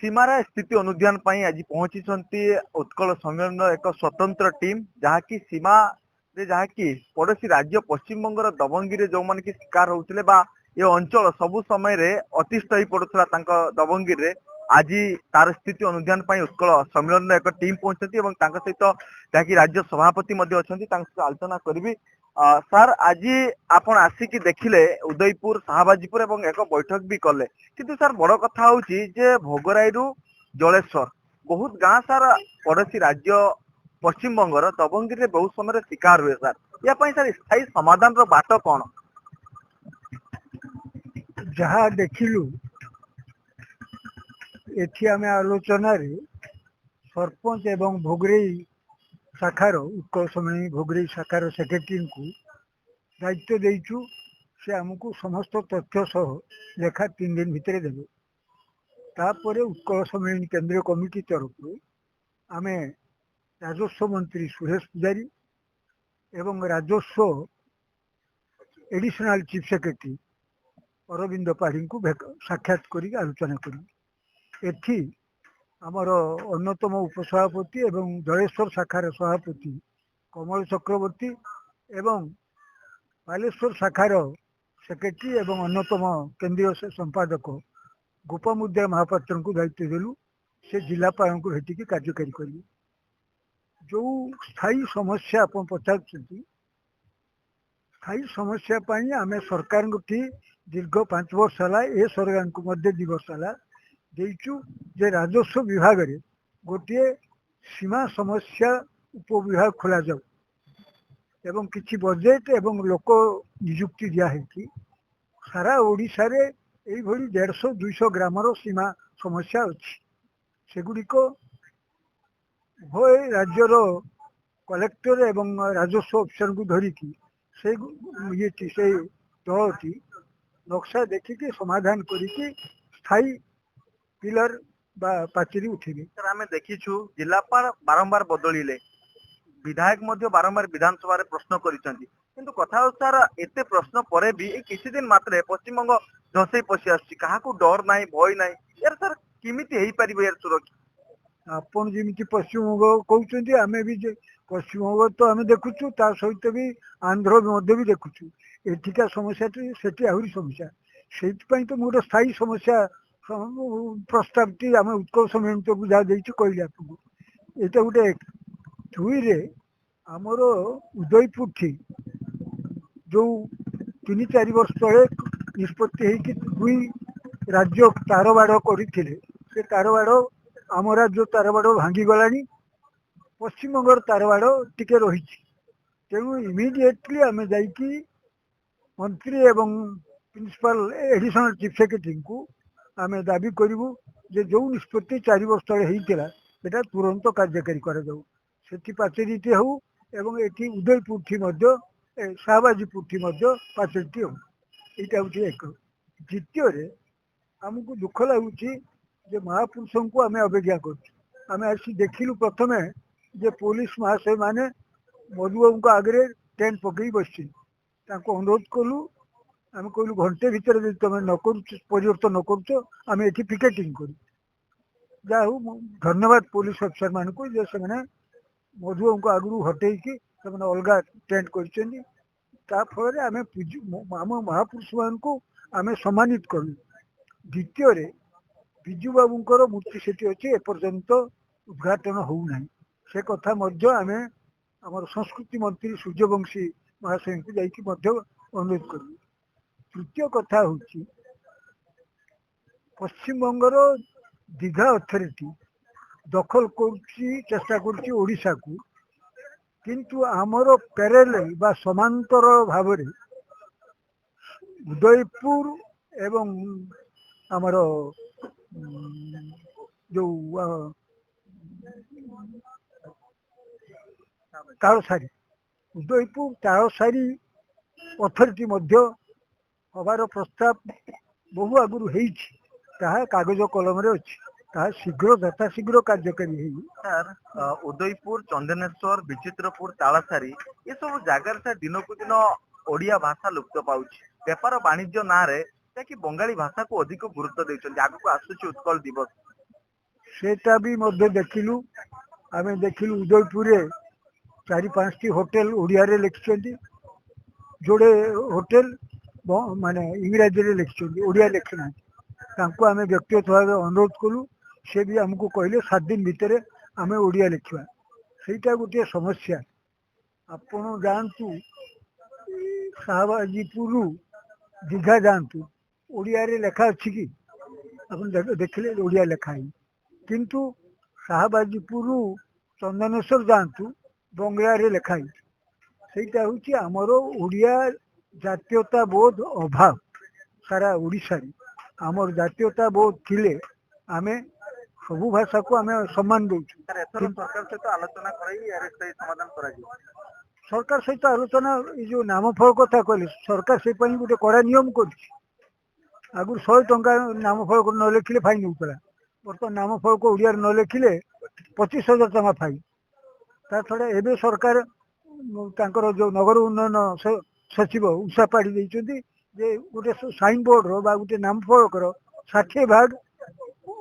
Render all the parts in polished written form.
सीमार स्थिति अनुधान आज पहुंची उत्कल सम्मेलन एक स्वतंत्र टीम जहाँकि सीमा रे जहाँकि पड़ोशी राज्य पश्चिम बंगर दबंगी जो मैंने की शिकार होते ये अंचल सबु समय अतिष्ठ हो पड़ूला दबंगी रे आज तार स्थिति अनुधान उत्कल सम्मेलन एक टीम पहुंचती सहित जहाँकि राज्य सभापति अच्छा आलोचना करी सार आज आपण आसिकी देखिले उदयपुर शाहबाजीपुर एवं एक बैठक भी कले किंतु सार बड़ कथा हूँ जे भोगराई जलेश्वर बहुत गाँ सार पड़ोशी राज्य पश्चिम बंगर दबंगी रे बहुत समय शिकार हुए सार या सार स्थायी समाधान रो बाट कौन जहाँ देखिलु एठी आमे आलोचना रे सरपंच एवं भोगरेई शाखार उत्कल सम्मेलन भोगरेई शाखार सेक्रेटरी को दायित्व देचु से आमको समस्त तथ्य सह लेखा 3 दिन भितर देवे तापर उत्कल सम्मेलन केंद्रीय कमिटी तरफ आमे राजस्व मंत्री सुरेश पुजारी एवं राजस्व additional chief secretary Arvind Padhi को साक्षात कर आलोचना करी एठी आमर अन्यतम उपसभापति एवं जलेश्वर शाखार सभापति कमल चक्रवर्ती एवं बालेश्वर शाखार सेक्रेटरी एवं अन्यतम केंद्रीय संपादक गोपामुद्रा महापात्र को दायित्व देलु से जिलापाल को भेटिकी कार्यकारी करेंगे जो स्थायी समस्या आप पचार स्थायी समस्या आम सरकार दीर्घ 5 वर्ष है ए सरकार को 2 वर्ष है देचु जे राजस्व विभाग रे गोटे सीमा समस्या उपविभाग खोल जाऊ एवं किछि बजेट एवं लोक नियुक्ति दिया है कि सारा ओडिशा रे एई भली 150-200 ग्रामर सीमा समस्या अच्छी सेगुड़िक उभय राज्यर कलेक्टर एवं राजस्व अफिसर को धरिकी से ये दलटी नक्शा देखिकी समाधान करिकी स्थायी पिलर बा पाचेरी उठेगी सर आम देखीछु जिलापाल बारंबार बदलिले विधायक मध्य बारंबार विधानसभा रे प्रश्न करिसेंती किंतु कथा सर एते प्रश्न परे भी किछि दिन मात्र पश्चिमबंग धसई पशि आछि काहाकू डर नाही भय नाही यार सर किमिति हेई परिबो यार सुरक्षा आपण जेमिति पश्चिमबंग कहउछंती आमे भी जे पश्चिमबंग तो आमे देखुछु ता सहित भी आंध्र मध्य भी देखुछु एठिका समस्या सेठी आहुरी समस्या सेठी तो मोर स्थायी समस्या प्रस्ताव टी आम उत्कल सम्मेलन तो बुझा देचु कहले आपको एटा गोटे 2 रे आमर उदयपुर थी जो 3-4 वर्ष तले निष्पत्ति है कि 2 राज्य तारबाड़ करते से तारबाड़ आम राज्य तारबाड़ भांगी गलानी पश्चिम बंगर तारबाड़ टिके रही तेणु इमिडिएटली आम जाइकी मंत्री एवं प्रिंसिपल एडिशनल चीफ सेक्रेटरी को आम दाबी करूँ जे जो निष्पत्ति 4 वर्ष तले होता है तुरंत कार्यकारी करा जाऊ सेठी पाचेरीटी हो एवं एटी उदयपुर थी शाहबाजीपुर थी पाचेरीटी हो यहाँ हूँ एक द्वितीय आमको दुख लगुच महापुरुष को आम अवज्ञा करें आसी देखिलु प्रथम जे पुलिस महाशय माने मधुबाबू को आगे टेंट पकई बस अनुरोध कलु आम कहलु घंटे भितर तुम न परिवर्तन न कर आम ये पिकेटिंग कर जाऊ धन्यवाद पुलिस अफिसर मान को जे से मधुबाबू को आगु हटेकी अलग टेंट कर आम महापुरुष मान को आम सम्मानित कलु द्वितीय विजु बाबूंकर मूर्ति सेठी अच्छी एपर्यंत उद्घाटन होना से कथा आम आम संस्कृति मंत्री सूर्यवंशी महाशय को जाकि अनुरोध करूँ तृतीय कथा हूँ पश्चिम बंगर दीघा अथॉरिटी दखल चेष्टा करोडिशा को किंतु आमर पैरेलल बा समांतर भाव उदयपुर एवं आमर जो तालसारी उदयपुर तालसारी अथॉरिटी मध्य हबार प्रस्ताव बहु आगुरी है कागज कलम अच्छी शीघ्र यथाशीघ्र कार्यकारी सर उदयपुर चंदनेश्वर विचित्रपुर तालसारी ये सब जगार सर दिन को दिन ओडिया भाषा लुप्त पाउछ व्यापार वाणिज्य ना रे कि बंगाली भाषा को अधिक गुरुत्व देछन आगु को आसुची उत्कल दिवस सेटा भी मध्य देखिलु आमे देखिलु उदयपुर रे 4-5टी होटेल ओडिया रे लिखिछन्ती जोड़े होटेल माने इंग्रजी रे लिखिछन्ती ओडिया लिखना तांको आमे व्यक्तिगत भाव अनुरोध कलु से भी हमको कहले 7 दिन भितर आमे ओडिया लिखवा सेटा गोटे समस्या आपण जानतु शाहबाजीपुर दीघा जानतु ओडिया रे लेखा अछि कि आपण देखले ओडिया लेखा है किंतु शाहबाजीपुर चंदनेश्वर जानतु बंगला रे लेखा है सेटा होची हमरो ओडिया जातीयता बोध अभाव सारा ओडिसा रे हमर जातीयता बोध थिले आमे सबु भाषा को आमे सम्मान दउछु सरकार सहित आलोचना कराई यार समाधान करा सरकार सहित आलोचना ये जो नामफल कथा कहले सरकार से पई गोटे कड़ा नियम करछि आगु 100 टंका नामफल को न लिखिले फाइन होतला बर्तमान नामफल को ओडिया न लिखिले 25,000 टंका फाइन ता छड़ा एबे सरकार तांकर जो नगर उन्नयन सचिव उषा पाड़ी दैछन्ती जे गोटे साइन बोर्ड रो बा गोटे नामफल कर 60 भाग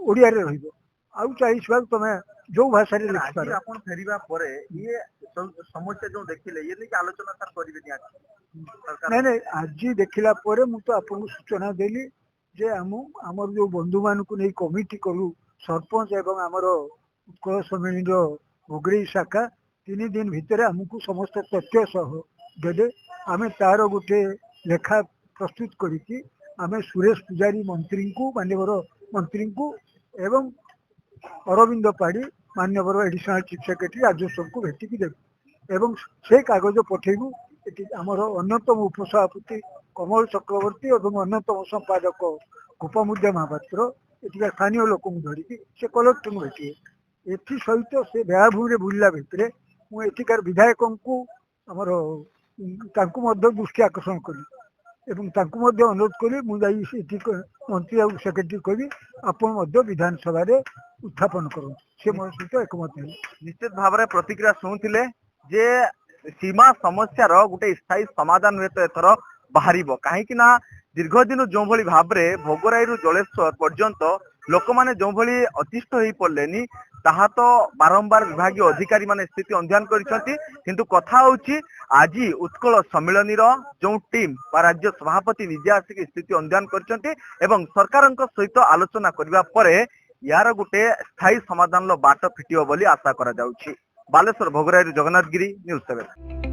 ओडिया रे रहिबो आउ 40 भाग तमे जो भाषा रे लिखि पारो आपण फेरिबा परे ये समस्या जो देखिले ये नहीं आलोचना सर करिबे नि नहीं नहीं आज देखला परे मु तो आपन सूचना देली जे हमर जो बंधु मान को नहीं कमिटी कलु सरपंच एवं हमर उत्कल सम्मेलन रो भोगरी शाखा 3 दिन भितर हमको समस्त तथ्य सह देदे आमे तार गोटे लेखा प्रस्तुत करिकी आमे सुरेश पुजारी मंत्री को मान्यवर मंत्री को एवं अरविंद पाड़ी मान्यवर एडिशनल चीफ सेक्रेटरी राजस्व को भेटिकी देबू एवं से कागज पठेबू आमर अन्यतम उपसभापति कमल चक्रवर्ती और अन्यतम संपादक गोपमुद्या महापात्र एटिका स्थानीय लोक धरिकी से कलेक्टर भेटे एथि सहित से बेहाभूमि बुलला भितर मुझार विधायक को आमर दृष्टि आकर्षण करी एवं अनुरोध करी मुझे मंत्री और सेक्रेटरी करी आपण विधानसभा उत्थापन करूँ से मो सहित एकमत है निश्चित भाव में प्रतिक्रिया शुणुले जे सीमा समस्यार गोटे स्थायी समाधान हुए तो एथर बाहर कहीं दीर्घ दिन जो भली भाव में भोगराई जलेश्वर पर्यंत लोक मैंने जो भली अतिष्ठ हो पड़े ताहा तो बारंबार विभाग अधिकारी माने स्थिति अध्ययन किंतु कथा होची आज उत्कल सम्मिलन जो टीम राज्य सभापति निजे आसिक स्थिति अध्ययन एवं सरकार सहित आलोचना करने पर यार गोटे स्थायी समाधान बाट फिटियो बोली आशा करा जाउछि। बालेश्वर भोगराई जगन्नाथ गिरी न्यूज 7।